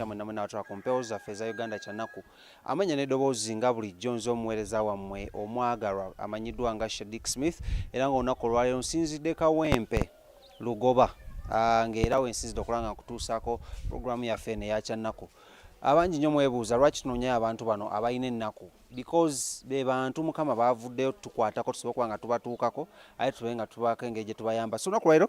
kyamwe namwe n'abatwala ku mpewo zaffe eza Uganda Kyanaku amanya n'eddoboozi nga bulijjo nze omuweereza wammwe omwagalwa amanyiddwa nga Shadik Smith era ng'olunaku olwaleero nsinzidde Kawempe Lugoba ng'era we nsinzidde okulaba nga nkutuusaako puroguramu yaffe eno eya Kyanaku. Abangi nnyo mwebuuza lwaki tunoonya abantu bano abalina ennaku because be bantu Mukama baavuddeyo tukwatako tusobola okuba nga tubatuukako ate tube nga tubaako engeri gye tubayamba. So olunaku lwaleero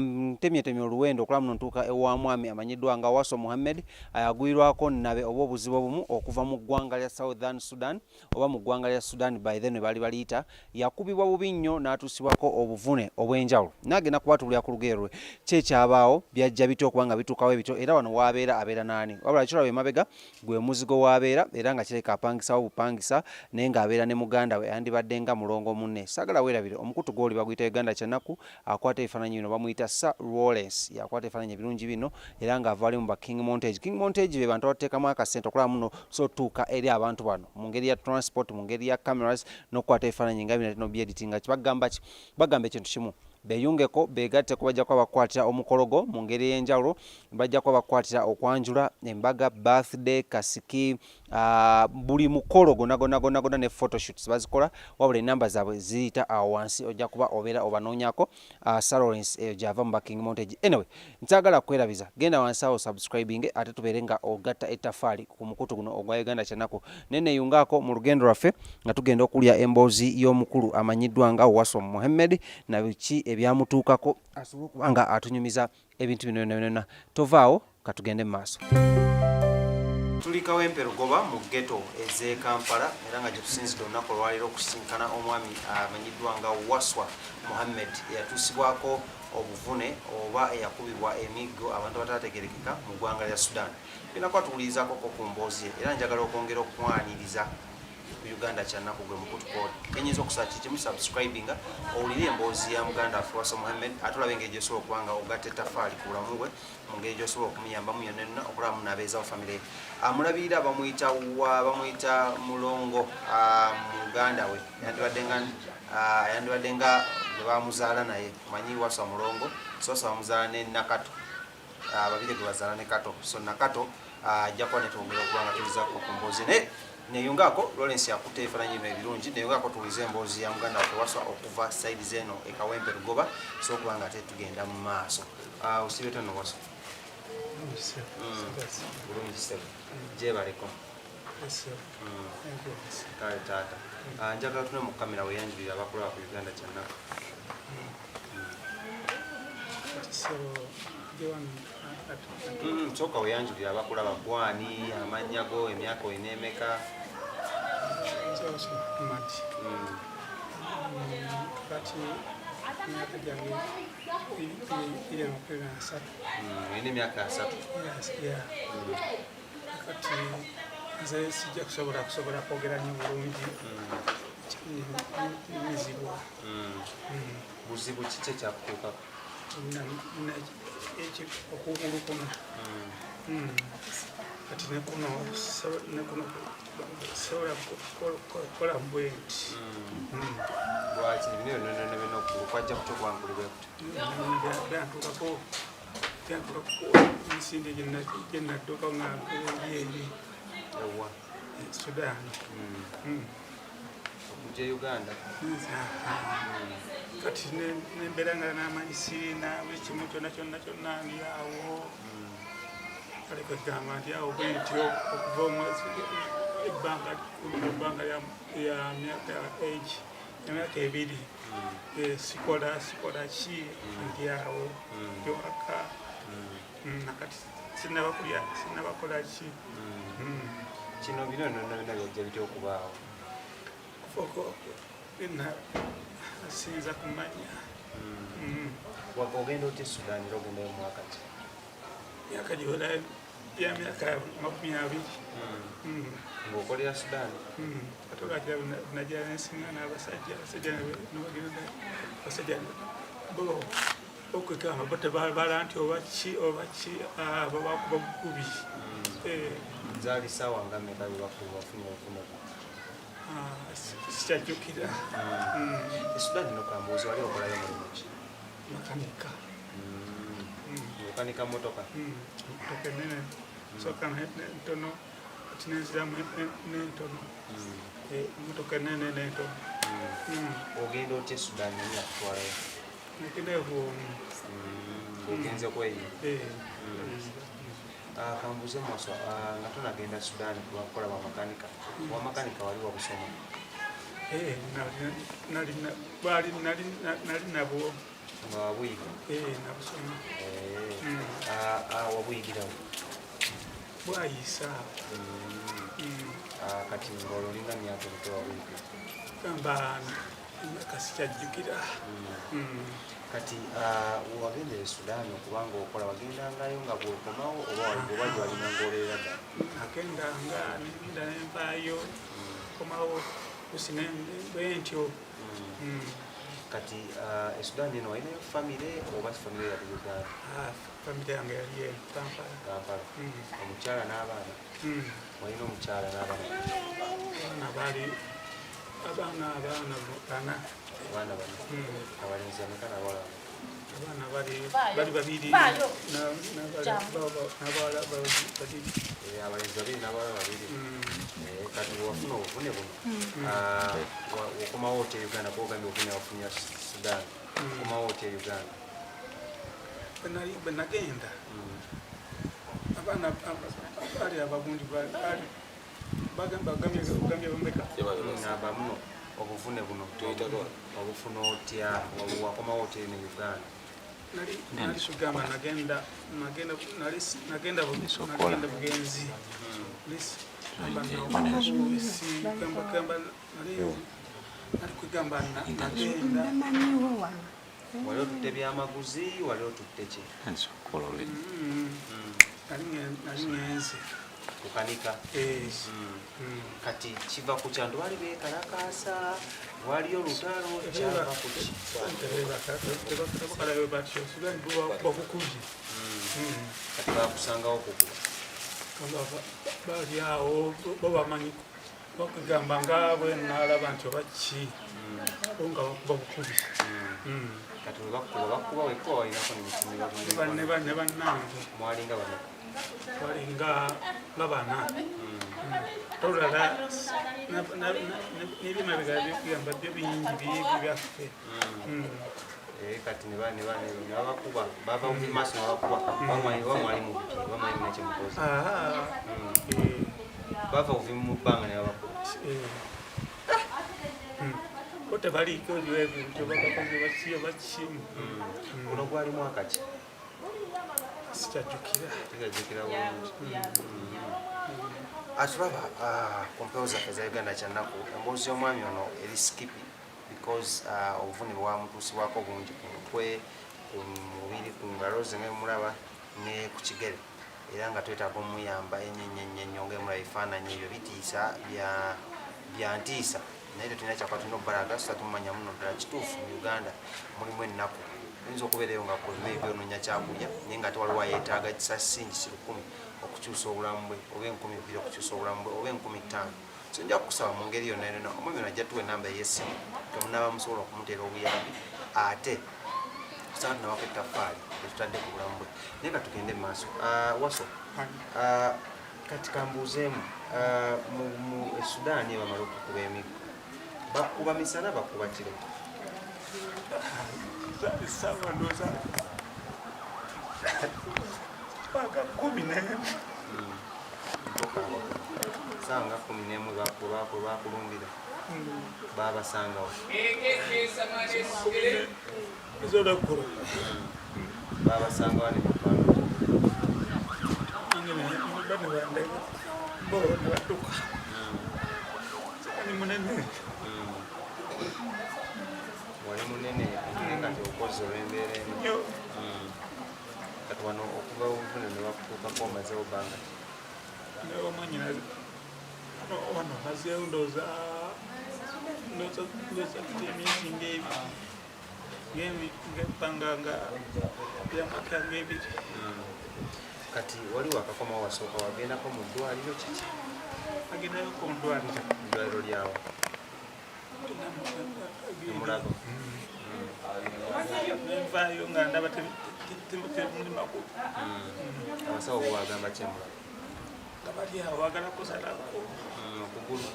ntemyetemye oluwendo okulaba muno ntuuka ewa mwami amanyiddwa nga Wassawa Muhammad ayagwirwako nabe oba obuzibu obumu okuva mu ggwanga lya Southern Sudan oba mu ggwanga lya Sudan by then baali baliyita yakubibwa bubi nnyo n'atuusibwako obuvune obw'enjawulo. N'agenda kubatuulira ku lugero lwe kyekyabaawo byajja bityo okuba nga bituukawo ebityo era wano waabeera abeera naani wabula kiraba emabega gwe muzigo waabeera era nga kireka apangisawo bupangisa naye ng'abeera ne muganda we yandibadde nga mulongo munne. Saagala weerabire omukutu gw'oli baguyita Uganda Kyanaku akwata ebifaananyi bino bamuyita Sir Lawrence yakwata ebifaananyi ebirungi bino era ng'ava ali mu ba King Montage. King Montage be bantu abateekamu akasente okulaba muno so tuuka eri abantu bano mu ngeri ya transport mu ngeri ya cameras n'okukwata ebifaananyi nga bino no byeditinga bagamba ki bagamba ekintu kimu beyungeko begatte kubajja kwa bakwatira omukologo mu ngeri y'enjawulo bajja kwa bakwatira okwanjula embaga birthday kasiki buli mukolo gonna ne photoshoots bazikola wabula enamba zaabwe ziyita awo wansi ojja kuba obeera obanoonyako Sir Lawrence eyo gyava mu King Montage. Anyway nkyagala kwerabiza genda wansi awo subscribing ate tubeere nga ogatta ettafaali ku mukutu guno ogwa Uganda Kyanaku neneyungaako mu lugendo lwaffe nga tugenda okulya emboozi y'omukulu amanyiddwa nga Wassawa Muhammad na biki ebyamutuukako asobola okuba nga atunyumiza ebintu bino byonna. Tovaawo katugende mu maaso. Tuli Kawempe Lugoba mu ghetto ez'e Kampala era nga gye tusinzidde olunaku olwaleero okusisinkana omwami amanyiddwa nga Wassawa Muhammad eyatuusibwako obuvune oba eyakubibwa emigo abantu abataategerekeka mu ggwanga lya Sudan. Genda kwatuulizaako ku mboozi era njagala okwongera okwaniriza Uganda Kyanaku gwe mukutu kod enyinza okusaaki kimu subscribinga owulire emboozi ya muganda waffe Wassawa Muhammad ate olabe engeri gy'osobola okuba nga ogatta ettafaali ku bulamu bwe mu ngeri gy'osobola okumuyambamu yonna yonna okulaba munaabeezawo famire amulabirira bamuyita mulongo muganda we yandibadde nga bwe bamuzaala naye manyi Wassawa mulongo so Wassawa bamuzaala ne Nakato babiri gwe bazaala ne Kato so Nakato ajja kuba netwongera okuba nga tulizaako ku mboozi naye neyungaako Lawrence yakutte ebifaananyi bino ebirungi neyungaako tulize emboozi ya muganda waffe Wassawa okuva saidi zeno e Kawempe Lugoba so okuba nga ate tugenda mu maaso. Osibye tono Wassawa bulungi sebo gyebaleko kale taata njagala tune mu kamera weyanjulira abakulaba ku Uganda Kyanaku. Soka weyanjulira abakulaba gwani amannya go emyaka olina emeka? Olina emyaka 3. Kati nze sijja kusobola kwogera nnyo bulungi mizibu. Buzibu kiki ekyakutuukako? Okugulu kuno kati nekuno sobola kukola bwenti. Lwaki bino byonna okugulu kwajja kutya okubangulibwa byantukako emisinde gye nadduka nga eri ewa Sudani okujja Uganda. Kati nembeera nga n'amanyi sirina buli kimu kyonna ndi awo kale kwegamba nti awo bwentyo okuva omwezi ebbanga ya myaka 2 sikola ki ndi awo ewaka nakati sinnabakola ki kino bino byonna byajja bitya okubaawo? Sinza kumanya. Wava ogenda otya Sudan era ogendayo mu wakati? Myaka giwera ya myaka 20. Ng'okolera Sudan? Ate olwakira najja nensinga n'abasajja abasajja bo okwekanga bo tebabala nti oba ki babakuba bukubi. Zaali ssaawa nga mmeka bebakuba bafunye obuvune? Sikyajjukira. Sudan ino kambuuzi wali okolayo mulimu ki? Makanika. Okanika motoka? Motoka ennene nsooka ntono kati nenziramu n'entono emmotoka nene n'entono. Ogenda otya Sudani yakutwalayo? Nagendayo bwomu. Ogenze kweyi? Kambuuze Maswa, nga tonagenda Sudani kukola bamakanika, wamakanika wali wabusoma? Nali nabwo. Nga wabuyiga? Nabusoma. Wabuyigirawo? Bwayisa. Kati ng'olwo olinga myaka ebito wabuyiga? Gamba emyaka sikyajjukira. Kati wagendera e Sudani okubanga okola wagendangayo nga bw'okomawo oba walina ng'oleera ddala? Nagendanga nenda nenvaayo komawo kusine bwentyo. Kati e Sudani eno walinayo famire oba famire yali Uganda? Famire yange yali Kampala. Omukyala n'abaana? Walina omukyala n'abaana? Abaana bana. Abaana bana? Abalenzi ameka n'abawala? Abaana bali babiri n'abawala babiri. Abalenzi babiri n'abawala babiri. Kati wafuna obuvune buno okomawo otya Uganda kwogambye obuvune wafunira Sudani, okomawo otya Uganda? Bwe nagenda abaana bali abagundi bagambye bameka nabamuno obuvune buno obufuna otya wakomawo otya ne Uganda? Nali sugamba nagenda bugenzi. Nali kwegamba nagenda. Wali otutte byamaguzi, wali otutte ki? Nali ngenze kukanika. Kati kiva ku kyantu wali beekalakaasa, waliyo olutalo kyava ku ki? Tebakalayo batyo Sudani bakukubye. Kati bakusangawo kukuba? Bali awo bo bamanyi bakugamba nga bwe nalaba nti oba ki nga bakukubye. Kati bakuba wekka walinako ne bannange mwalinga bano? twalinga bana. Tolala n'ebyemabega byokugamba byo bingi biri byaffe. Kati nebabakuba bava mu maaso nebabakuba bamwali nakyemukozi bava ovumu mu bbanga nebabakuba. Ko tebaliiko ebintu bakakoze bakiyo bakimu. Guno gwali mwaka ki? Sikyajjukira. Tegajjukira bulungi. Atulaba ku mpewo zaffe za Uganda kyannaku emboozi y'omwami ono eri skipi because obuvune bwamutuusibwako bungi ku mutwe, ku mubiri, ku ngalo ze ng'emulaba ne ku kigere, era nga twetaaga omuyamba ennyo ng'emulaba ebifaananyi ebyo bitiisa bya ntiisa, naye tetulina kyakwa tulina obbalaga so tumanya muno ddala kituufu mu Uganda mulimu ennaku oyinza okubeerayo nga kulima ebyonoonya kyakulya naye nga tewaliwo yeetaaga kisasi ngisi 10 okukyusa obulamu bwe oba 2,000 okukyusa obulamu bwe oba 5,000. So nja kukusaba mu ngeri yonna yonna omwami ono ajja tuwa ennamba ey'essimu temunaaba musobola okumuteera obuyambi ate kusaba tunabako ettaffaali etutadde ku bulamu bwe naye nga tugende mu maaso. Waso kati kambuuzeemu mu Sudani bamala okukuba emigo bakuba misana bakuba kiro? Sawa ndoza paka 11 sanga 11 bakulumbira babasangawo ezolakula babasangawo ne mukwano bane bande bo ne batuka ni munene wali munene kati okoze olw'embeera eno kati wano okuva obuvune ne bakutuukako omazeewo bbanga neomanyina wano mazeewo ndooza emyezi ng'ebiri ng'ebbanga nga byamaka ng'ebiri. Kati wali wakakomawo wasooka wagendako mu ddwaliro kiki? Agendayo ku ddwaliro. Eddwaliro lyawo emulago nenvaayo nga ndaba temulimaku. Abasawo bo bagamba ki emulago? kabali awo bagala kusalako okugulu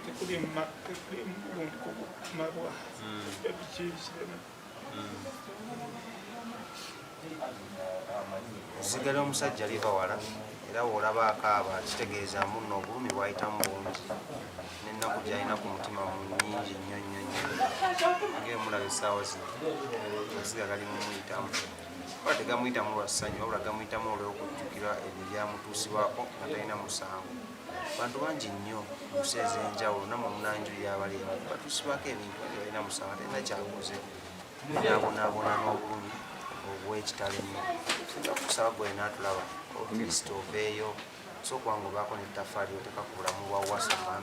tekuli mulundi kumalwa ebikisiremu sigala omusajja liva wala era woolaba akaaba kitegeeza muno obulumi bwayitamu bungi n'ennaku gyalina ku mutima nyingi nnyo nnyo nnyo ngaemulaba essaawa zino amasiga gali mumuyitamu oba tegamuyitamu lwa ssanyu wabula gamuyitamu olw'okujjukira ebyo byamutuusibwako nga talina musango. Bantu bangi nnyo mu nsi ez'enjawulo nammwe munanjuli y'abalimu batuusibwako ebintu ebyo balina musango talina kyakoze byabonaabona n'obulumi obw'ekitalo ennyo. Singa kusaba gwe naatulaba ofiisito oveeyo sookwanga obaako n'ettafaali oteeka ku bulamu bwa Wassawa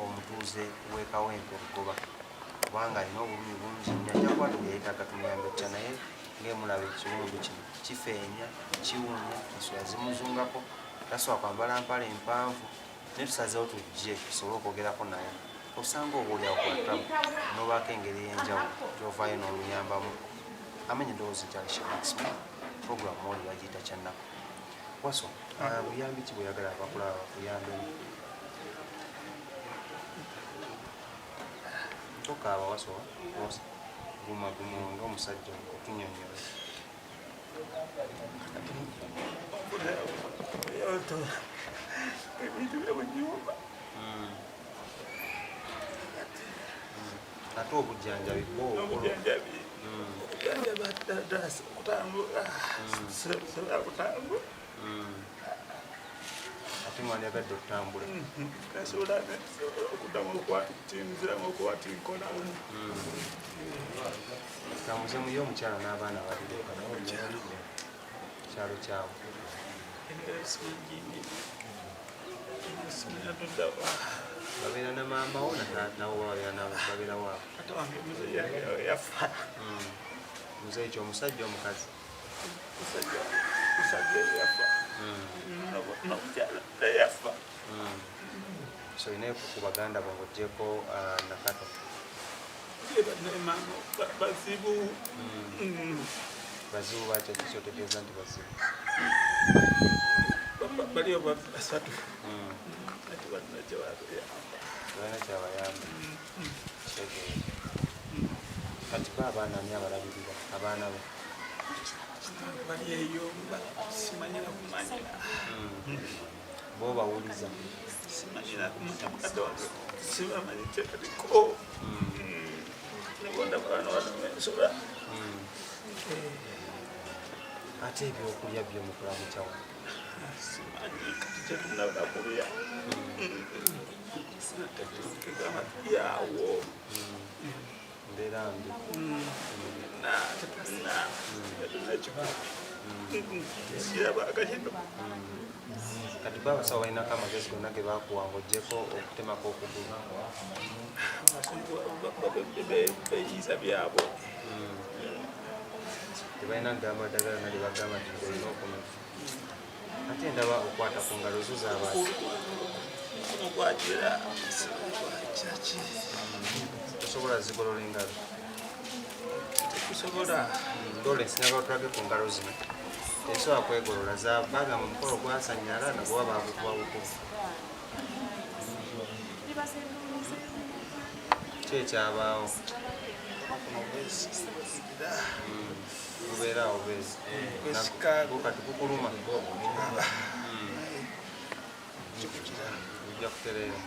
omutuuze w'ekawempe Lugoba kubanga alina obulumi bungi nnyo ajakwata byayetaaga tumuyambe otya naye ng'emulaba ekiwundu kino kifeenya kiwunya ensula zimuzungako tasobola kwambala mpale empanvu naye tusazeewo tujje tusobole okwogerako naye osanga oba oliawo kwatamu n'obaako engeri ey'enjawulo gy'ovaayo n'omuyambamu amenya endowooza ekyali shemaxima puroguramu oli bagiyita kyannaku Wassawa buyambi ki bweyagala abakulaba bakuyambemu tokaaba Wassawa gumagumu ng'omusajja otunyonyola ebintu byamunyumba ate obujjanjabi obujanjabi okutambula sobola kutambula ate mwandyagadde okutambula nasobola okuddamu okuwatinziramu okuwatinkolamu tambuze muyo omukyala n'abaana babiri kyalo kyabwe babeera na maamawo nabo babeera waabwe ate wange muzeeyi yafa muzeeyi kyomusajja omukazi musajja yafa nomukyala yafa so inaye ku baganda bo ng'oggyeko nakato bazibu bazibu bakyo kyotegeeza nti bazibu baliyo basatu ati balina kyabayamba kati ba abaana ani abalabirira abaana be bali eyo simanyira kumanyira bo bawuliza simanyira mukadde wange sibamanyi kyekaliko nebonda mwana wanoensobola ate ebyokulya byo mukulamu kyawo simanyi kati kyetunaba kulya kegamba tulyawo mbeera mbi tetulina ekikulu kirabanga kino kati baabasawo balinako amagezi gonna ge baakuwa ng'oggyeko okutemako okugulu beyiza byabwe tebalina kugamba ddagala nali bagamba nti olina okumenya ate ndaba okwata ku ngalo zo z'abaasi okwagira kyaki tosobola zigolola engalo tekusobola ndole nsinga batulage ku ngalo zino esobola kwegolola bagamba omukolo gwasanyala nagwa babukuba bukubu kyekyabaawo kubeeraawo beezi kati kukuluma ojja kutereera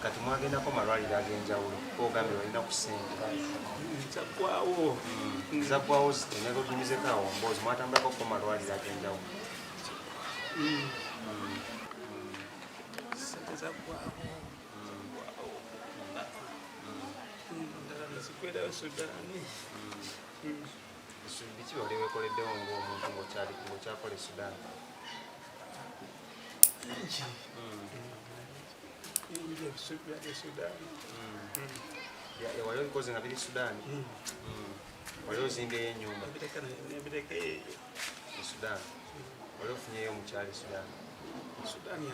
kati mwagendako malwaliro ag'enjawulo ogambye balina ku ssente zaggwawo zitenega otunyuzeko awo mboozi mwatambulako ku malwaliro ag'enjawulo zikwerayo sudani biki wali wekoleddewo ng'omuntu ng'okyakola e Sudani ebisubi byali sudani wali obikoze nga biri Sudani wali ozimbyeyo ennyumba nebireka eyo e Sudani wali ofunyeyo omukyali Sudani sudani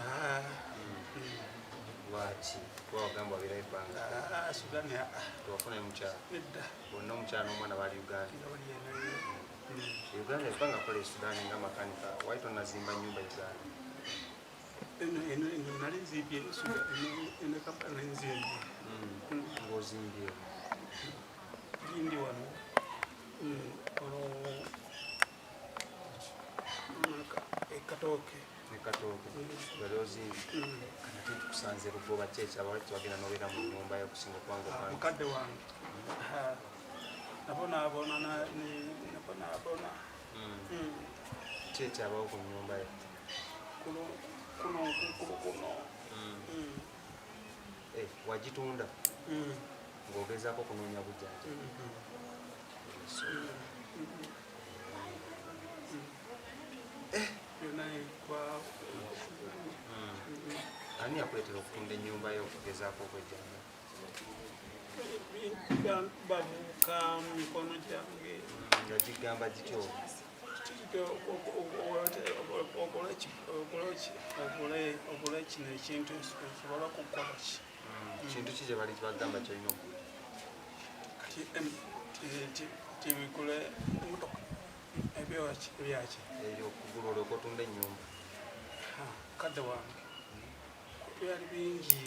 lwaki kuba wagamba wabirayo ebbanga sudani tewafunayo mukyala edda bonna omukyala n'omwana bali Uganda Uganda ebanga kola Sudani nga makanika wali tonazimba nyumba Uganda nali nzimbye ene kampala nzimbye ng'ozimbye gindi wano ekatooke bali ozimbye kanati tukusanze Lugoba kyekyo abawali tewagenda n'obeera mu nnyumba yokusinga okubanga okwange mukadde wange nabonaabona kyekyo abawo ku nnyumba yo kuno wagitunda ng'ogezaako kunoonya bujjanja ani yakuleetera okutunda ennyumba yo okugezaako okwejjanja babuuka mikono gyange nga gigamba gityo okole kino ekintu osobola kukola ki kintu ki gye bali bagamba kyolina okugula kati tibigule motoka ebyaki ebyo okugula olyoka otunda ennyumba kadde wange byali bingi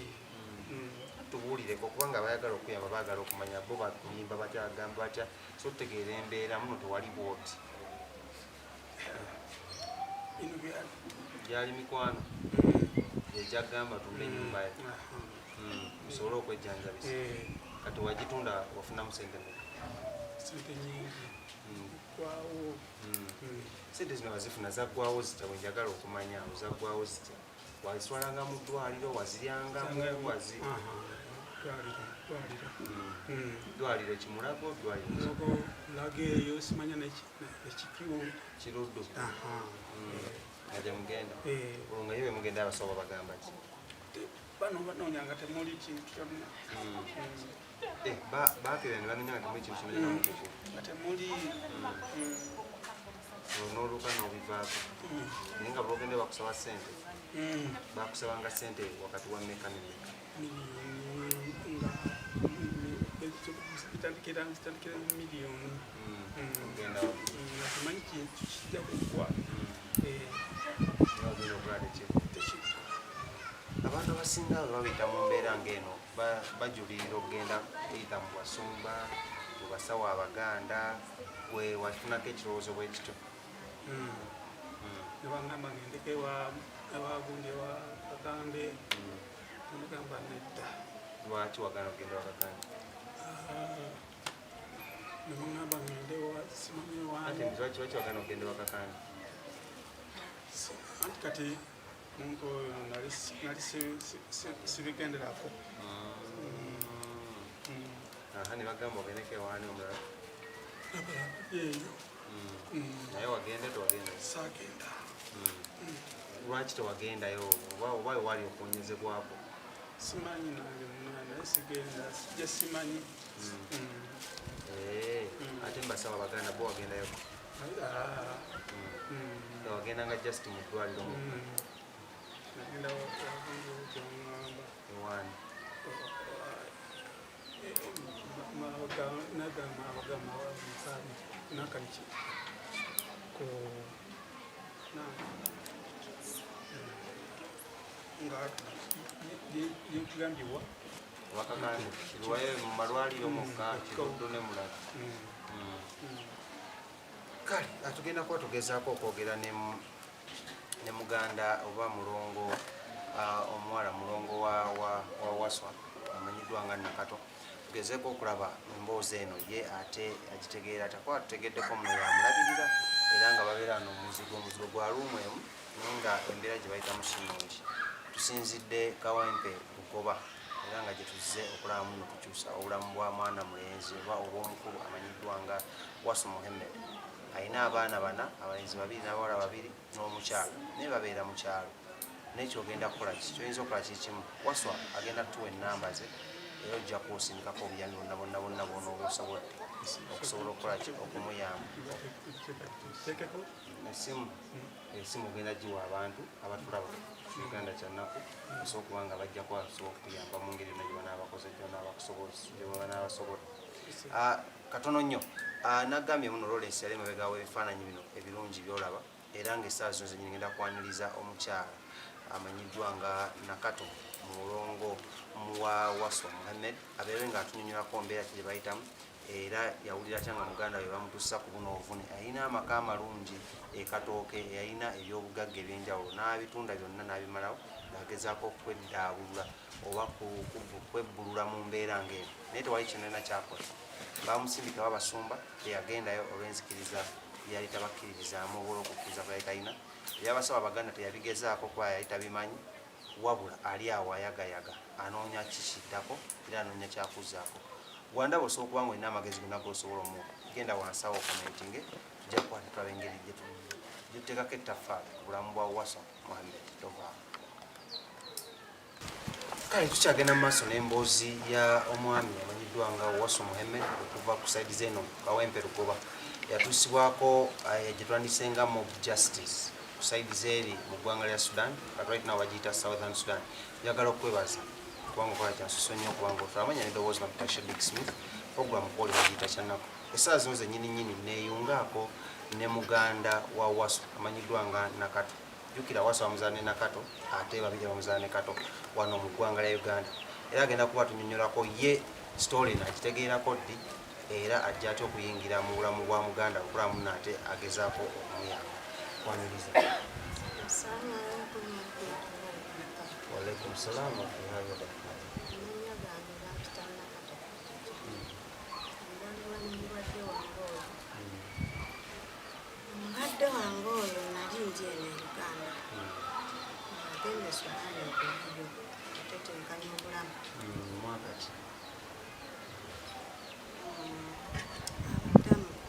tubuulireko kubanga bayagala okuyamba baagala okumanya bo bakuyimba batya bagamba batya so tutegeera embeera muno tewali bwoti bino gyali mikwano egyagamba tunda ennyumba ye osobole okwejjanjabisa kati wagitunda wafunamu sente sente nyingi gwawo sente zino wazifuna zaggwawo zitya bwe njagala okumanya zaggwawo zitya wazitwalanga mu ddwaliro waziryangamu ddwaliro kimulago ddwaliro laga eyo simanya kiruddu nga gyemugenda olwo nga yo bemugenda abasawo bagamba ki bano banoonya nga temuli kintu kyonna bakera ne banoonya nga temuli kintu kyonna nga temuli n'oluuka n'obivaako naye nga bogende bakusaba sente bakusabanga sente wakati wa mmeka ne mmeka zitandikira miliyoni ogenda nga temanyi kintu kijja kuggwa ogenda okulala abantu abasinga bwe babiyita mu mbeera ng'eno bajulirira okugenda kuyita mu basumba mu basawo abaganda gwe wafunako ekirowoozo bwe kityo nebagamba ngendeke ewagundi ewa Kakambe nemugamba nedda lwaki wagana okugenda wakakange nemugamba ngende simanyi ate lwaki wagana okugenda wakakange anti kati muntu oyo nali sibigenderako ne bagamba ogendeko ewaani omulala eyo naye wagenda tewagenda sagenda lwaki tewagendayo oba wali okuwonyezebwako simanyi nange naye sigenda sijja simanyi ate mbasawo abaganda bo wagendayo wagendanga just mu ddwaliro nagenda wagundi ewaani nagamba abagamba wamukabi nakaliki ko nga yekugambibwa wakakange kirwayo mu malwaliro mukka kiruddu ne mulala kale atugenda kuba tugezaako okwogera ne muganda oba mulongo omuwala mulongo wa Wassawa amanyiddwa nga Nakato tugezeeko okulaba emboozi eno ye ate agitegeera takuba tutegeddeko muno yamulabirira era nga babeera no omuzigo gwa luumwemu naye nga embeera gye bayitamu sinungi tusinzidde Kawempe Lugoba era nga gye tuzze okulaba muno kukyusa obulamu bwa mwana mulenzi oba obw'omukulu amanyiddwa nga Wassawa Muhammad alina abaana bana abalenzi babiri n'abawala babiri n'omukyala naye babeera mu kyalo naye kyogenda kukola ki kyoyinza okukola kikimu Wassawa agenda kutuwa ennamba ze era ojja kuosindikako obuyambi bonna bwona oba osobodde okusobola okukola ki okumuyamba esimu ogenda giwa abantu abatulaba Uganda kyannaku osobola okuba nga bajja kuba basobola okutuyamba mu ngeri yonna gye banaabakoze gye banaabasobola katono nnyo nagambye muno Lawrence yali mabega w'ebifaananyi bino ebirungi byolaba era ng'essaawa zino zenyini ngenda kwaniriza omukyala amanyiddwa nga Nakato mulongo wa Wassawa Muhammad abeere ng'atunyonnyolako mbeera gye bayitamu era yawulira atya nga muganda we bamutuusa ku buno obuvune alina amaka amalungi ekatooke yalina ebyobugagga ebyenjawulo n'abitunda byonna n'abimalawo ng'agezaako okweddaabulula oba kwebbulula mu mbeera ng'eno naye tewali kyonna kyakola bamusindika babasumba teyagendayo olw'enzikiriza yali tabakkiririzaamu obola okukkiriza kwe yali talina ebyabasaba Abaganda teyabigezaako kuba yali tabimanyi wabula ali awo ayagayaga anoonya kikiddako era anoonya kyakuzzaako gwandaba osobola okuba nga olina amagezi gonna g'osobola omuwa genda wansawo okomentinge tujja kukwata tulaba engeri gyetuteekako ettaffaali ku bulamu bwa Wassawa Muhammad tovaamu. Kale tukyagenda mu maaso n'emboozi ya omwami amanyiddwa nga Wassawa Muhammad okuva ku saidi zeno Kawempe Lugoba yatuusibwako gye twandisenga mob justice ku saidi zeeri mu ggwanga lya Sudan kati right now bagiyita Southern Sudan. Njagala okwebaza kubanga okola kyansuso nnyo kubanga otwamanya n'eddoboozi Dr. Shedick Smith programu kwoli bagiyita kyannako essaawa zino zennyini neeyungaako ne muganda wa Wassawa amanyiddwa nga Nakato. Jjukira Wassawa bamuzaala ne Nakato ate babiri bamuzaala ne Kato wano mu ggwanga lya Uganda era agenda kuba tunyonnyolako ye story nakitegeerako ddi era ajja atya okuyingira mu bulamu bwa muganda okulaba munno ate agezaako okumuyamba. Kwaniriza. Walaikum salaam wa rahmatullahi. Mukadde wange oyo nali njeeno e Uganda agenda Sudani okuvuyo okutetenkanya obulamu Mwaka ki?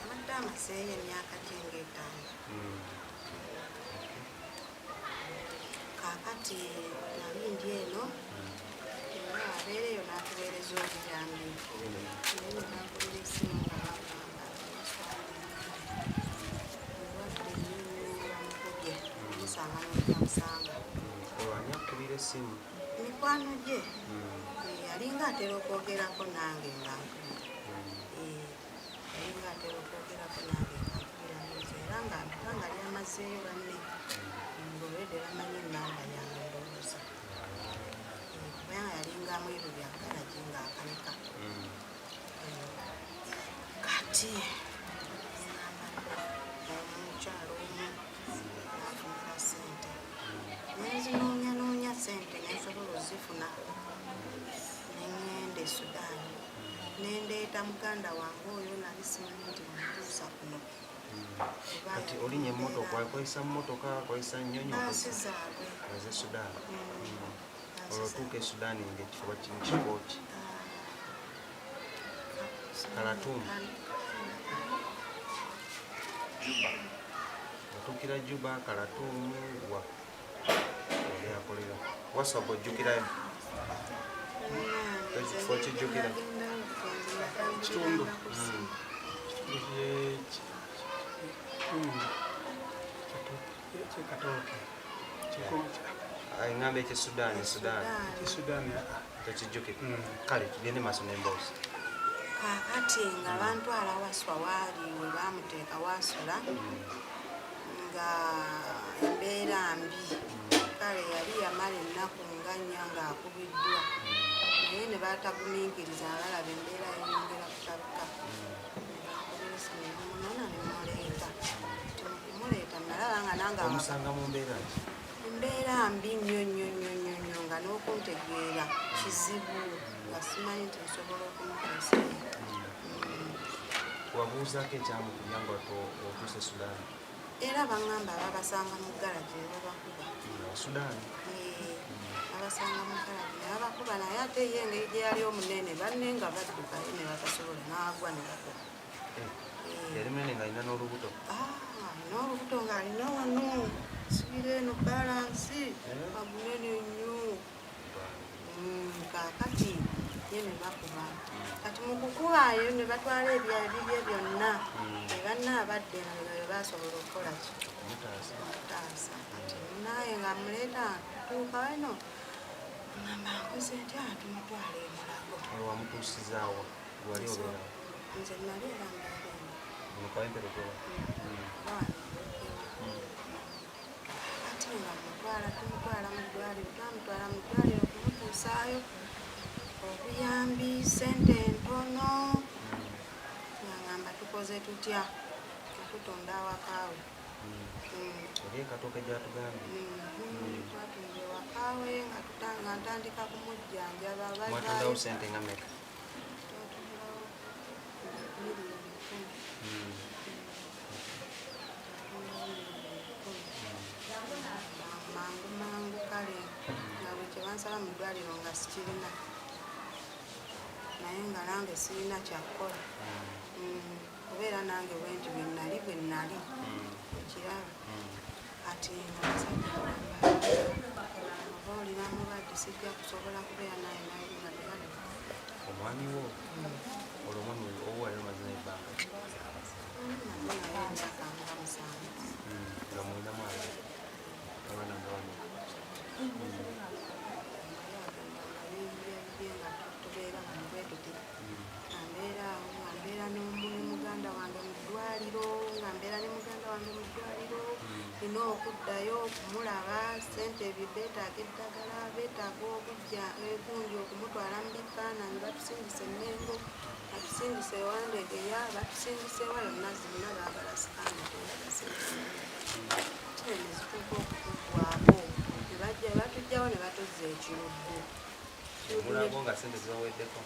abadde amaseeyo emyaka gye nga 5 kaakati nali njeeno era abeereyo n'atuweereza obuyambi naye nebagulira essimu nga bagamba musanga nokumusanga Olwani akubira essimu mikwano gye yalinga atera okwogerako nange nga yalinga atera okwogerako nange nga nkubiraniriza era nga mpanga lyamazeeyo banne ng'olwedde bamanyi ennamba yange ndowooza kubanga yalinga mweru byagalagi ng'akanika kati omukyalo omu afunira ssente nenzinoonya ssente nensobola ozifuna neŋŋenda e Sudaani nendeeta muganda wange oyo nali simanyi nti mutuusa kuno kati olinya emmotoka akozesa mmotoka akozesa nnyonyi baasi zaabwe oze Sudaani olwo otuuka e Sudaani ng'ekifuba kimu kifo ki Khartoum otuukira Juba Khartoum wa oli akolera Wassawa ojjukirayo ekifo kijjukira kitundu kyekatooke ngamba ekye Sudaani ekisudaani tekijjukira kale tugende maaso n'emboozi kaakati nga bantwala Wassawa waali we baamuteeka waasula nga embeera mbi kale yali yamala ennaku nga nnya ng'akubiddwa naye ne baatagumiikiriza abalaba embeera yeyongera kutabuka nebakubirisa nemumunona nemuleeta timukumuleeta nalaba nga nange omusanga mu mbeera embeera mbi nnyo nga n'okuntegeera kizibu nga simanyi nti nsobola okumuteesayo wabuuzaako ekyamukubya nga otuuse Sudaani era baŋŋamba babasanga mu ggalagi ne babakuba Sudaani babasanga mu ggalagi ne babakuba naye ate ye engeri gye yali omunene banne nga baddukayo ne batasobola n'agwa ne bakuba yali munene ng'alina n'olubuto alina olubuto ng'alina wano sibira eno balansi amunene nnyo kaakati ye ne bakuba kati mu kukubayo ne batwala ebibye byonna ebanna abadde nawe basobola okukola ki okutaasa kati naye nga muleeta tutuuka wano ngamba nkoze ntya tumutwala emulago wamutuusizaawo wali obeerawo nze nali erambala Mukawempe lugoba. ate nga tumutwala mu ddwaliro okumutuusaayo obuyambi ssente entono ngamba tukoze tutya okutonda awakaawe Oli ekatooke gyatugambye. twatunda ewakaawe nga ntandika kumujjanjaba Mwatondawo ssente nga mmeka? twatundawo mangu kale nga bwe kyebansaba mu ddwaliro nga sikirina naye nga nange sirina kyakkola kubeera nange bwenti bwe nnali ekiraba ati nga basajja oba olina mulwadde sijja kusobola kubeera naye naye nga tebali Omwami wo olwo omwami owo wali omazina ebbanga naye emyaka nga musanvu nga mulina mwana abaana nga bano. nga tubeera mu bwetuti nga mbeera ne muganda wange mu ddwaliro nina okuddayo okumulaba ssente ebyo beetaaga eddagala beetaaga okujja egundi okumutwala mu bifaananyi batusingisa Emmengo batusingisa ewandegeya batusingisa ewa yonna zonna baagala sikaani nezituuka okutuggwako batujjawo ne batuzza ekiruddu Mulabo nga ssente zibaweddeko.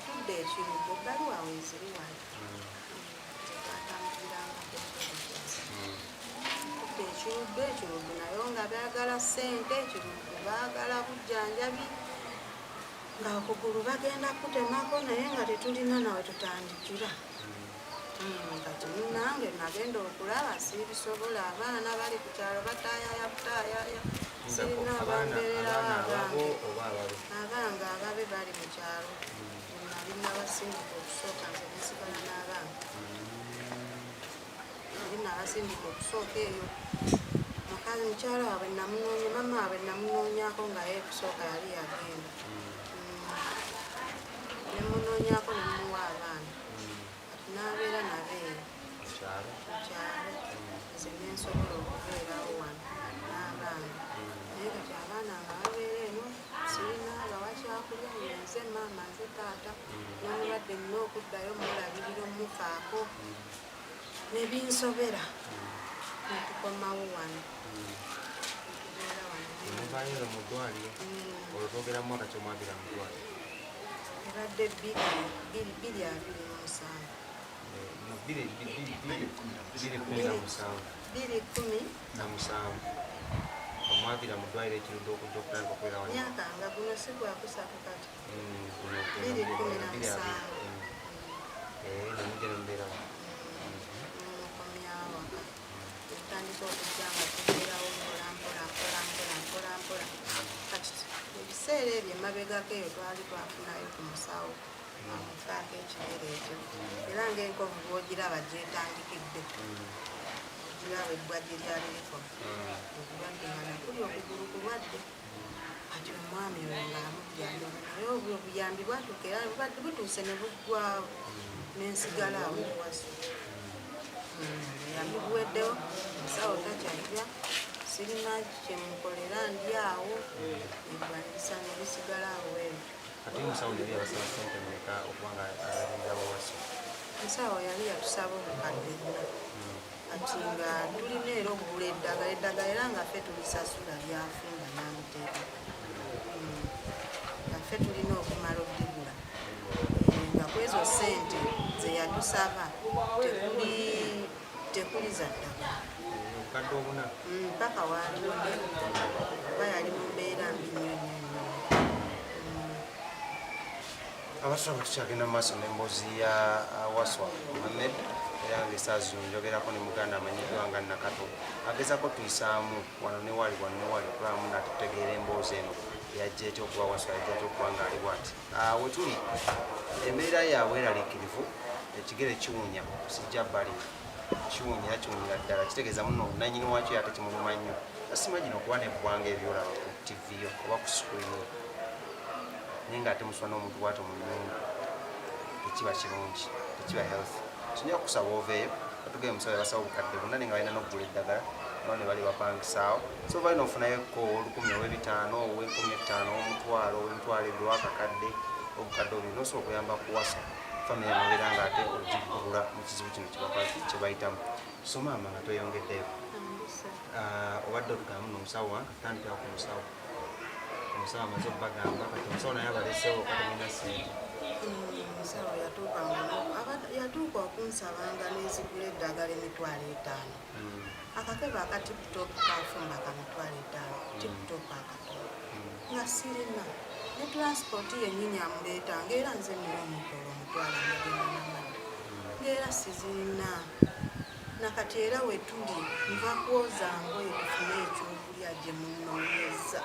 tudde ekiruddu bali wawe eziri wali tetwatambulirangako tudde ekiruddu nayo nga baagala ssente ekiruddu baagala bujjanjabi nga okugulu bagenda kutemako naye nga tetulina nawe tutandikira kati nange nagenda okulaba siibisobola abaana bali ku kyalo bataayaya sirina abambererawo abange ababe bali mu kyalo nali nabasindika okusooka nze nesigala n'abange nali nabasindika okusooka eyo mukazi mukyalo waabwe namunoonya mama waabwe namunoonyako nga ye ekusooka yali yagenda nemunoonyako nemuwa abaana kati n'abeera nabeera mu kyalo nze nensobola okubeerawo wano n'abaana naye kati abaana nga babeera eno sirina bawa kyakulya nze maama nze taata n'omulwadde nina okuddayo mulabirira omufaako nebinsobera netukomawo wano tubeera wano Muvaayo mu ddwaliro olwo twogera mu mwaka kyomwagira mu ddwaliro ebadde 2017 omwagira mu ddwaliro ekirudde okujja okutandika okubeera wano myaka nga guno si gwakusatu kati 2017 nemujja nemubeera wano mukomyawo waka tutandika okujja nga tubeerawo mpola kati ebiseera ebyo emabegako eyo twali twafunayo ku musawo amufaako ekirere ekyo era ng'enkovu bwogiraba gyetandikidde ogiraba ebbwajje lyaliriko obulwadde nga nakuli okugulu kulwadde kati omwami oyo nga amujjanjaba naye obwo obuyambi bwatuuka era bubadde butuuse ne buggwawo n'ensigala awo ewasu obuyambi buweddewo musawo takyajja sirina kyemukolera ndi awo ebwanisa ne bisigala awo eyo Kati musawo yali yabasaba ssente mmeka okuba nga alinda Wasso? musawo yali yatusaba obukadde buna kati nga tulina era okugula eddagala era nga ffe tulisasula lyafunda n'amuteeka nga ffe tulina okumala odigula nga kwezo ssente ze yatusaba tekuli za ddagala Obukadde obuna? Mpaka waaliwo oba yali mu mbeera mbi nnyo. Abasaba tukyagenda mu maaso n'emboozi ya Wassawa Mohammed era ng'essaazi zino njogerako ne muganda amanyiddwa nga Nakato agezaako tuyisaamu wano ne wali okulabamu natutegeera emboozi eno yajja etya okuba Wassawa yajja etya okuba ng'ali bw'ati we tuli embeera yaabwe eraliikirivu ekigere kiwunya sijja bbali kiwunyira ddala kitegeeza muno nannyini wakyo ate kimuluma nnyo asimagina okuba nebbwanga ebyolaba ku tiviyo oba ku sikrini naye ng'ate musula n'omuntu bw'ato mu nnyumba kiba kirungi tekiba health kinja kusaba oveeyo batugee musawo basawo obukadde bonna nga balina n'okugula eddagala none bali bapangisaawo so balina ofunayoko 1,500 ow'enkumi ow'omutwalo ow'emitwalo ebiri w'akakadde obukadde obuli nosobola okuyamba kuwasa famire nobeera nga ate ogikubula mu kizibu kino kye bayitamu so maama nga tweyongeddeyo obadde otugamu n'omusawo wange tutandikira ku musawo omusawo amaze okubagamba kati omusawo naye abaleseewo katamina sente omusawo yatuuka okunsabanga nezigula eddagala £5,000 akakebe akatiputopu kafumba ka £5,000 tiputopu akatono nga sirina ne transport yennyini amuleetanga era nze nina omutolo omutwala amagenda n'amadda ngaera sizirina nakati era wetuli nva kwoza ngoye tufune ekyokulya gye munoonyeza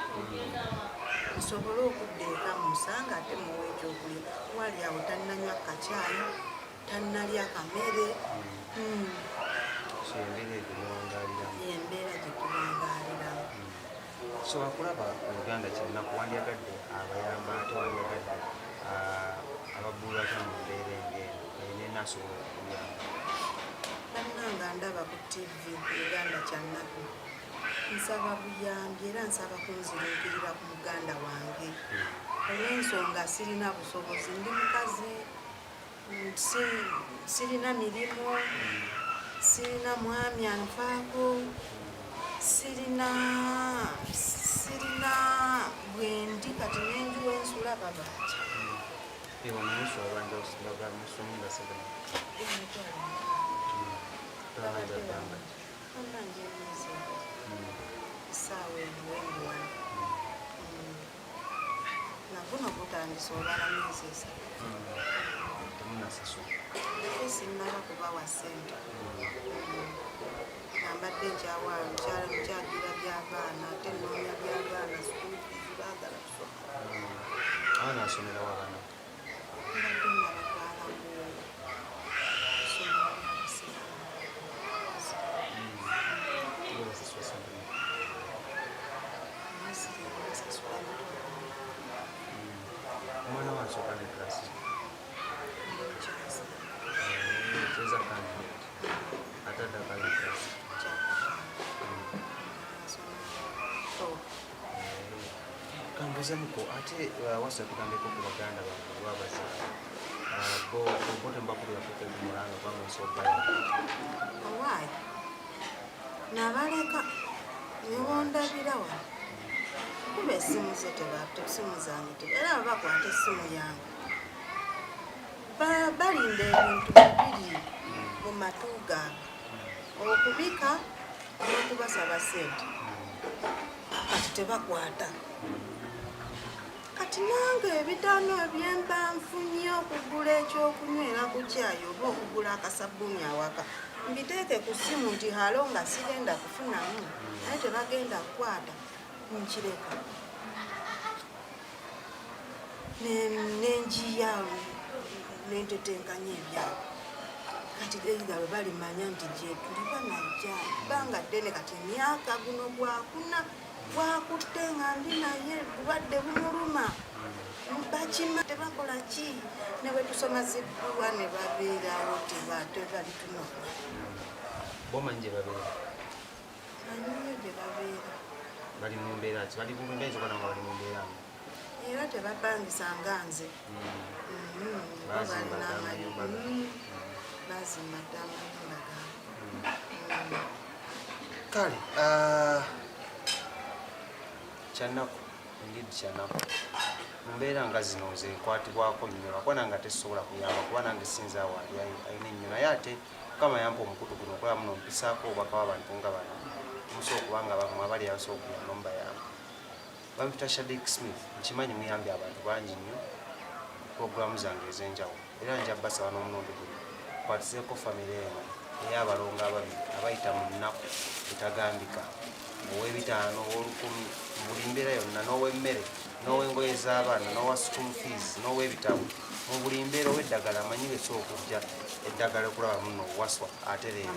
nsobole okudda eka musanga ate muwa ekyokulya wali awo tannanywa kacaayi tannalya kamere embeera gye tuwangaaliramu so akulaba Uganda kyalina kuwandyagadde abayamba ate wandyagadde ababbulwako mu mbeera engeri ayina asobola okuyamba bannanga ndaba ku TV Uganda kyanaku nsaba buyambi era nsaba kunzirinkirira ku muganda wange olw'ensonga sirina busobozi ndi mukazi sirina mirimu sirina mwami anfaako sirina bwendi kati nenju wensula babaaki esaawa enuwenguwana naguno gutandisa olala myezi esatu esinnaba kubawa ssente nambadde nkyagira by'abaana ate noonya by'abaana sikuufizi baagala kusoma abaana asomerawo abaana mbadde nabatwala ku ssomero omwana wansooka ne klasi kyeza kandi ataddakala klasi kambuzemuko ate wasa tugambeko ku baganda bange lwabaza bo tembakubirako mulanga kubanga nsobayo owaayi nabaleka nebondabira wano kuba essimu ze essimu zange era babakwata essimu yange balinda ebintu bibiri mu matu gaabwe okubika n'okubasaba ssente kati tebakwata kati nange ebitaano ebyemba nfunye okugula ekyokunywera ku kyayi oba okugula akasabbuuni awaka mbiteeke ku ssimu nti halo nga sigenda kufunamu naye tebagenda kukwata nkireka nenjiya nentetenkanya ebyabo kati eiga bwe balimanya nti gyetuli banajja banga ddene kati emyaka guno gwakutte nga ndi naye bulwadde bumuluma bakima tebakola ki ne bwe tusoma zibbuwa ne babeerawo tebali tunokola bomanyi gye babeera anyiyo gye babeera bali mu mbeera ki bali mu mbeera kyokana nga bali mu mbeera era tebapangisa nga nze balina amayumba bazimba dde amayumba gaabwe kale kyanaku engeri kyanaku mu mbeera nga zino nze nkwatibwako nnyo lwakuba nange tesobola kuyamba kuba nange sinza awali alina ennyo naye ate mukama yampa omukutu guno okola muno mpisaako obubaka w'abantu nga bano musobola okubanga bamu abali abasobola okuyamba mubayamba bampita Shadik Smith nkimanyi muyambye abantu bangi nnyo puroguramu zange ez'enjawulo era nja basaba n'omulundi guno kwatiseeko famire eno ey'abalongo ababiri abayita mu nnaku etagambika ow'ebitaano ow'olukumi mu buli mbeera yonna n'ow'emmere n'ow'engoye z'abaana n'owa school fees n'ow'ebitabo mu buli mbeera ow'eddagala amanyire so okujja eddagala okulaba muno waswa ate leero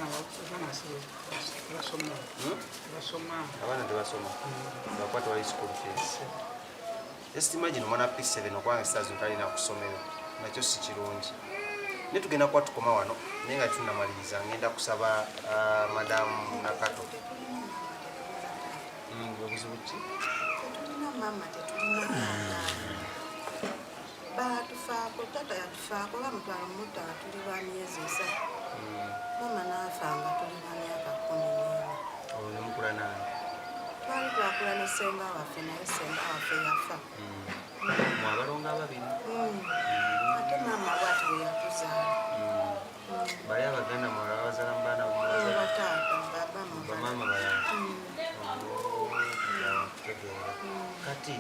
abaana tebasoma lwakuba tewali school fees esitima gino mwana P7 okubanga esaazi talina ku ssomero nakyo si kirungi ne tugenda kuba tukoma wano naye nga tunamaliriza ngenda kusaba madamu Nakato obuzibu ki tetulina mama tetulina batufaako tata yatufaako bamutwala mumutala tuli ba myezi 3 mama naafa nga tuli ba myaka 14 nemukula nani twali twakula ne senga waffe naye senga waffe yafa mwabalonga ababiri ate mama bwati we yatuzaala bali abaganda mwala babazaala mu baana bataata bamama balala kati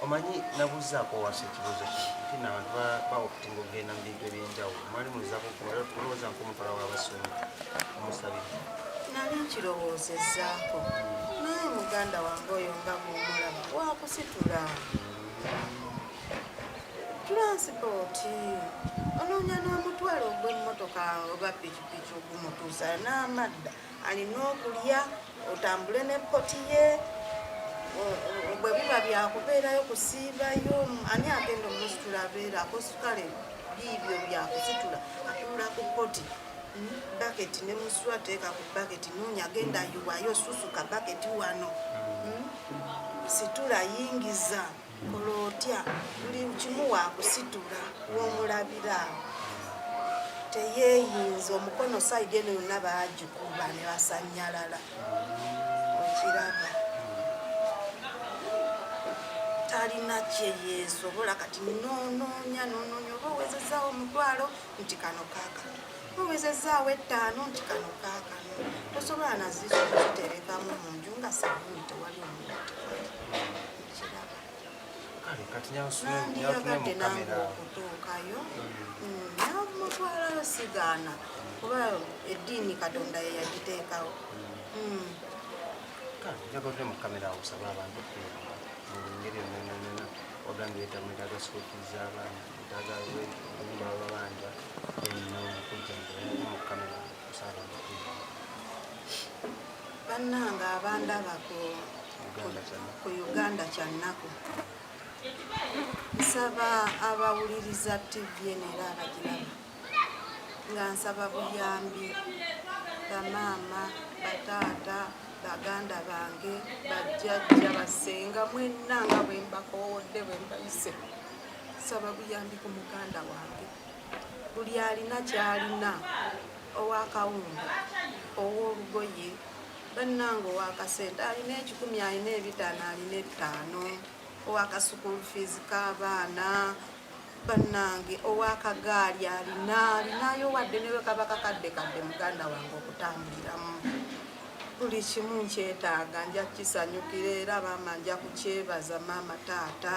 omanyi nabuzaako wasa ekibuuzo kino abantu baokutinga okugenda mu bintu ebyenjawulo mwali mulizaako kulowooza nk'omutwala w'abasumba omusabire nali nkirowoozezzaako naye muganda wange oyo nga bw'omulaba wakusitula transipooti onoonya n'omutwalo ogw'emmotoka oba pikipiki ogumutuusa n'amadda alina okulya otambule ne poti ye bwe biba byakubeerayo kusiibayo ani agenda omusitula abeerako kale biibyo byakusitula atula ku poti baketi ne muswa teeka ku baketi noonya agenda yuwayo susuka baketi wano situla yingiza kola otya buli kimu waakusitula w'omulabira teyeeyinza omukono sayidi eno yonna baagikuba ne basanyalala okiraba talina kyeyeesobola kati noonya oba owezezaawo omutwalo nti kano kaakano owezezaawo 5 nti kano kaakano tosobola nazizo okuziterekamu mu nju nga sabuni tewali omuntu nandiyagadde nange okutuukayo namutwalayo sigaana kuba eddiini katonda ye yagiteekawo njagadde mu kamera awusaba abantu okuyamba mu ngeri yonna wagambye etamwetaaga sikuukiriza abaana etaaga onyumba babanja enno okujjanjaba mu kamera osaba abantu okuyamba bannanga abandaba ku Uganda kyannaku nsaba abawuliriza TV era abagiraba nga nsaba buyambi bamaama bataata baganda bange bajjajja basenga mwenna nga bwe mbakoowodde bwe mbayise nsaba buyambi ku muganda wange buli alina kyalina ow'akawunga ow'olugoye bannanga ow'akasente alina 10 alina 5 alina 5 ow'akasukulu fees k'abaana bannange ow'akagaali alinayo wadde ne bwe kaba kakadde muganda wange okutambuliramu buli kimu nkyetaaga nja kukisanyukira era maama nja kukyebaza maama taata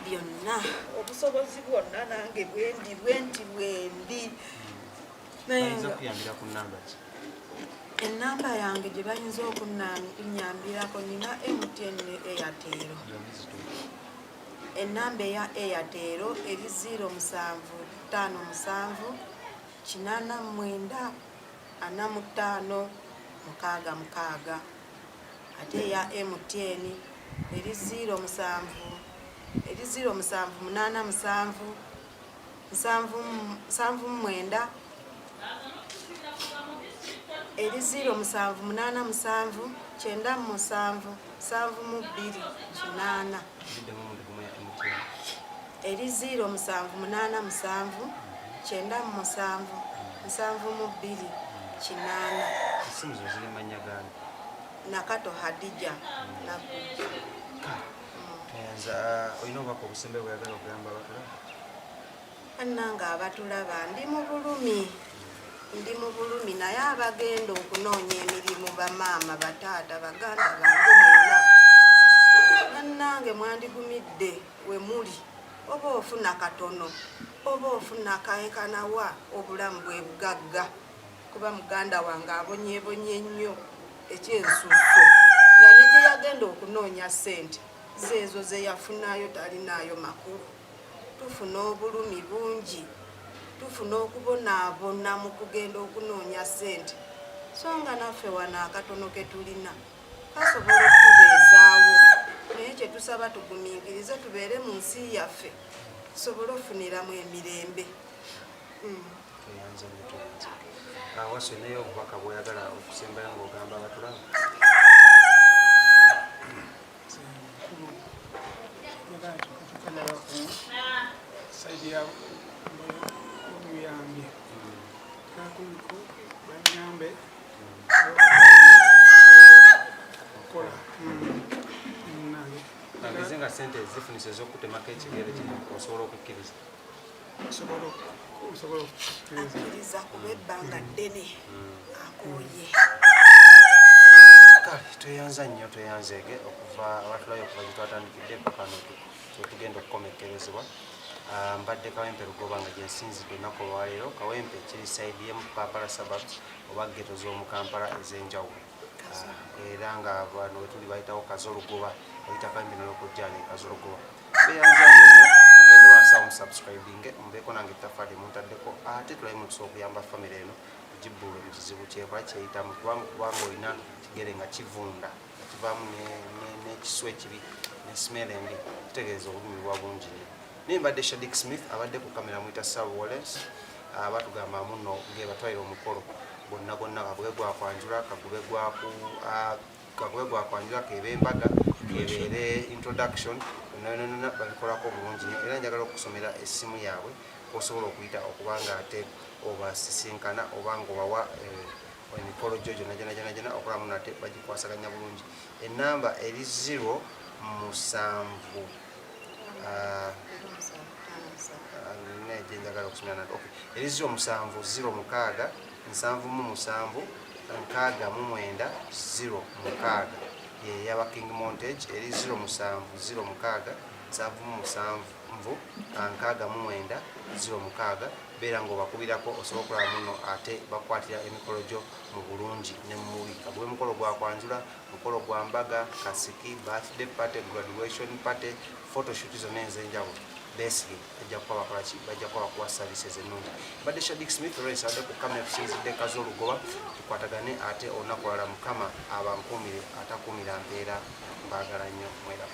byonna obusobozi bwonna nange bwendi ennamba yange gye bayinza okunyambirako nina MTN ne Airtel ennamba eya Airtel eri 075745 ate eya MTN eri 0787 eri 0787 9772 eri 0787 9772 Nakato Hadija olina obubaka obusembe bweyagala okugamba abatulaba bannanga abatulaba ndi mu bulumi naye abagenda okunoonya emirimu bamaama bataata baganda bange mwena bannange mwandigumidde we muli oba ofuna katono oba ofuna kaekanawa obulamu bwe bugagga kuba muganda wange abonyeebonye nnyo ekyensuso nga ne gye yagenda okunoonya ssente zeezo ze yafunayo talinaayo makulu tufuna obulumi bungi tufuna okubonaabona mu kugenda okunoonya ssente so nga naffe wano akatono ke tulina kasobola okutubeezaawo naye kye tusaba tugumiikirize tubeere mu nsi yaffe tusobole ofuniramu emirembe. Wasso naye obubaka bw'oyagala okusembayo ng'ogamba abatulaba? Saidi ya omuyambi kakunku banyambe okola ageze nga sente zifunise ez'okutemako ekigere kino osobola okukkiriza? osobola akkiriza kuba ebbanga ddene akooye. Kale tweyanza nnyo, tweyanzeege okuva abatulayo okuva gye twatandikidde paka tugenda okukomekkerezebwa. Mbadde Kawempe Lugoba nga gye nsinzidde olunaku olwaleero. Kawempe kiri saidi y'emu Kampala suburbs oba geto z'omu Kampala ez'enjawulo, era nga bano we tuli bayitawo Kazolugoba, bayita Kawempe n'olwokujjana Kazolugoba. Tweyanza nnyo mugende wansi awo musubscribinge, mubeeko nange ettaffaali muntaddeko, ate tulabe mutusobola okuyamba famire eno gibbulwe mu kizibu kyekola kyeyitamu, kubanga olina kigere nga kivunda kivaamu n'ekiswa ekibi ne smell embi, kitegeeza obulumi bwa bungi nnyo. Naye mbadde Shadik Smith, abadde ku kamera muyita Sal Wallace, batugamba muno ng'ebatwalira omukolo gwonna kagube gwakwanjula, kagube gwakwanjula kebe embaga, kebeere introduction, nonna babikolako bulungi nnyo. Era njagala okusomera essimu yaabwe osobola okuyita okubanga ate obasisinkana oba ng'obawa emikolo gyo gyonna okolamu nate bagikwasaganya bulungi. Ennamba eri 0 7 njagala okusomera nate. Eri 0 7 0 6 7 mu 7 6 mu 9 0 6 yaba King Montage. Eri 0 7 0 6 7 mu 7 6 mu 9 0 6 beera ng'obakubirako osobola okulaba muno ate bakwatira emikolo gyo mu bulungi ne mu mubi. Kagube mukolo gwa kwanjula, mukolo gwa mbaga, kasiki, birthday party, graduation party, photoshoot zonna ez'enjawulo. Besigye bajja kuba bakola ki? Bajja kuba bakuwa services ennungi. Mbadde Shadik Smith olw'ensi adde ku kamera tusinzidde Kazolugoba, tukwatagane ate olunaku olulala Mukama abankuumire atakuumira mpeera. Mbaagala nnyo, mwera.